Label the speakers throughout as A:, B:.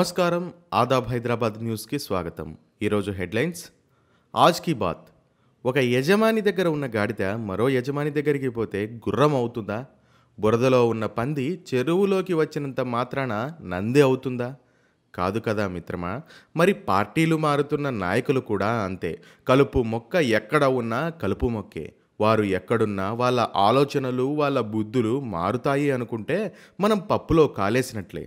A: నమస్కారం. ఆదాబ్ హైదరాబాద్ న్యూస్కి స్వాగతం. ఈరోజు హెడ్లైన్స్. ఆజ్ కీ బాత్. ఒక యజమాని దగ్గర ఉన్న గాడిద మరో యజమాని దగ్గరికి పోతే గుర్రం అవుతుందా? బురదలో ఉన్న పంది చెరువులోకి వచ్చినంత మాత్రాన నంది అవుతుందా? కాదు కదా మిత్రమా. మరి పార్టీలు మారుతున్న నాయకులు కూడా అంతే. కలుపు మొక్క ఎక్కడ ఉన్నా కలుపు మొక్కే. వారు ఎక్కడున్నా వాళ్ళ ఆలోచనలు వాళ్ళ బుద్ధులు మారుతాయి అనుకుంటే మనం పప్పులో కాలేసినట్లే.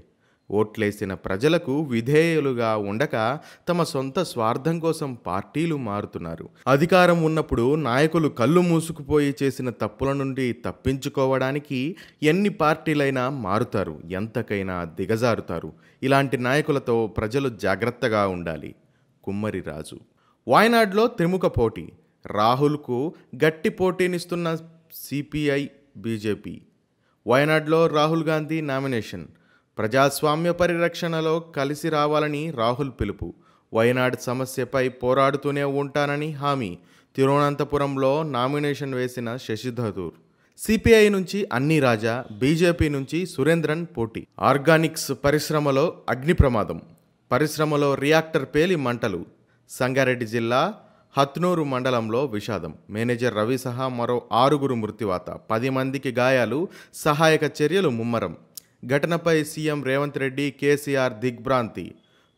A: ఓట్లేసిన ప్రజలకు విధేయులుగా ఉండక తమ సొంత స్వార్థం కోసం పార్టీలు మారుతున్నారు. అధికారం ఉన్నప్పుడు నాయకులు కళ్ళు మూసుకుపోయి చేసిన తప్పుల నుండి తప్పించుకోవడానికి ఎన్ని పార్టీలైనా మారుతారు, ఎంతకైనా దిగజారుతారు. ఇలాంటి నాయకులతో ప్రజలు జాగ్రత్తగా ఉండాలి. కుమ్మరి రాజు. వాయనాడ్లో త్రిముఖ పోటీ. రాహుల్కు గట్టి పోటీనిస్తున్న సిపిఐ, బీజేపీ. వాయనాడ్లో రాహుల్ గాంధీ నామినేషన్. ప్రజాస్వామ్య పరిరక్షణలో కలిసి రావాలని రాహుల్ పిలుపు. వయనాడ్ సమస్యపై పోరాడుతూనే ఉంటానని హామీ. తిరువనంతపురంలో నామినేషన్ వేసిన శశి థరూర్. సిపిఐ నుంచి అన్ని రాజా, బీజేపీ నుంచి సురేంద్రన్ పోటీ. ఆర్గానిక్స్ పరిశ్రమలో అగ్ని ప్రమాదం. పరిశ్రమలో రియాక్టర్ పేలి మంటలు. సంగారెడ్డి జిల్లా హత్నూరు మండలంలో విషాదం. మేనేజర్ రవి సహా మరో 6 మృత్యువాత, 10 మందికి గాయాలు. సహాయక చర్యలు ముమ్మరం. ఘటనపై సీఎం రేవంత్ రెడ్డి, కేసీఆర్ దిగ్భ్రాంతి.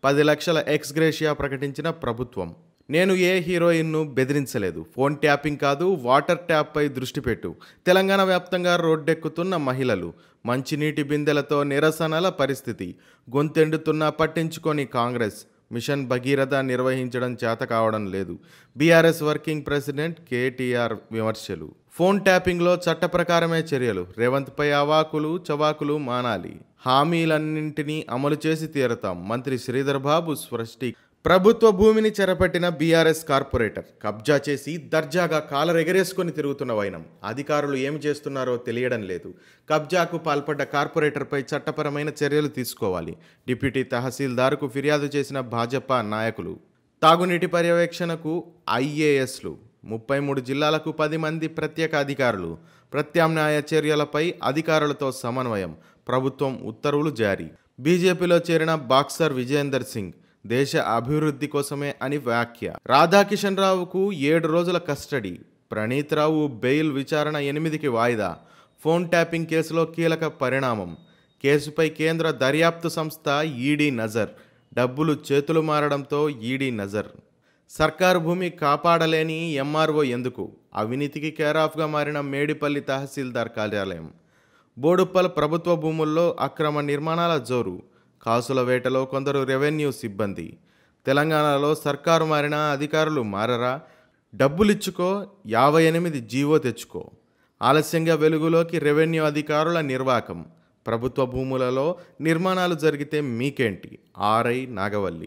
A: 10 లక్షల ఎక్స్గ్రేషియా ప్రకటించిన ప్రభుత్వం. నేను ఏ హీరోయిన్ను బెదిరించలేదు. ఫోన్ ట్యాపింగ్ కాదు, వాటర్ ట్యాప్పై దృష్టి పెట్టు. తెలంగాణ వ్యాప్తంగా రోడ్డెక్కుతున్న మహిళలు. మంచినీటి బిందెలతో నిరసనల పరిస్థితి. గొంతెండుతున్నా పట్టించుకొని కాంగ్రెస్. మిషన్ భగీరథ నిర్వహించడం చేత కావడం లేదు. బీఆర్ఎస్ వర్కింగ్ ప్రెసిడెంట్ కేటీఆర్ విమర్శలు. ఫోన్ ట్యాపింగ్లో చట్ట ప్రకారమే చర్యలు. రేవంత్పై అవాకులు చవాకులు మానాలి. హామీలన్నింటినీ అమలు చేసి తీరతాం. మంత్రి శ్రీధర్ బాబు స్పష్టీ. ప్రభుత్వ భూమిని చెరపట్టిన బీఆర్ఎస్ కార్పొరేటర్ కబ్జా చేసి దర్జాగా కాలరెగరేసుకొని తిరుగుతున్న వైనం. అధికారులు ఏమి చేస్తున్నారో తెలియడం లేదు. కబ్జాకు పాల్పడ్డ కార్పొరేటర్పై చట్టపరమైన చర్యలు తీసుకోవాలి. డిప్యూటీ తహసీల్దార్కు ఫిర్యాదు చేసిన భాజపా నాయకులు. తాగునీటి పర్యవేక్షణకు ఐఏఎస్లు. 33 జిల్లాలకు 10 మంది ప్రత్యేక అధికారులు. ప్రత్యామ్నాయ చర్యలపై అధికారులతో సమన్వయం. ప్రభుత్వం ఉత్తర్వులు జారీ. బీజేపీలో చేరిన బాక్సర్ విజయేందర్ సింగ్. దేశ అభివృద్ధి కోసమే అని వ్యాఖ్య. రాధాకిషన్ రావుకు 7 రోజుల కస్టడీ. ప్రణీత్ రావు బెయిల్ విచారణ 8కి వాయిదా. ఫోన్ ట్యాపింగ్ కేసులో కీలక పరిణామం. కేసుపై కేంద్ర దర్యాప్తు సంస్థ ఈడీ నజర్. డబ్బులు చేతులు మారడంతో ఈడీ నజర్. సర్కారు భూమి కాపాడలేని ఎంఆర్ఓ ఎందుకు? అవినీతికి కేరాఫ్గా మారిన మేడిపల్లి తహసీల్దార్ కార్యాలయం. బోడుప్పల్ ప్రభుత్వ భూముల్లో అక్రమ నిర్మాణాల జోరు. కాసుల వేటలో కొందరు రెవెన్యూ సిబ్బంది. తెలంగాణలో సర్కారు మారినా అధికారులు మారరా? డబ్బులిచ్చుకో, 58 జీవో తెచ్చుకో. ఆలస్యంగా వెలుగులోకి రెవెన్యూ అధికారుల నిర్వాకం. ప్రభుత్వ భూములలో నిర్మాణాలు జరిగితే మీకేంటి? ఆర్ఐ నాగవల్లి.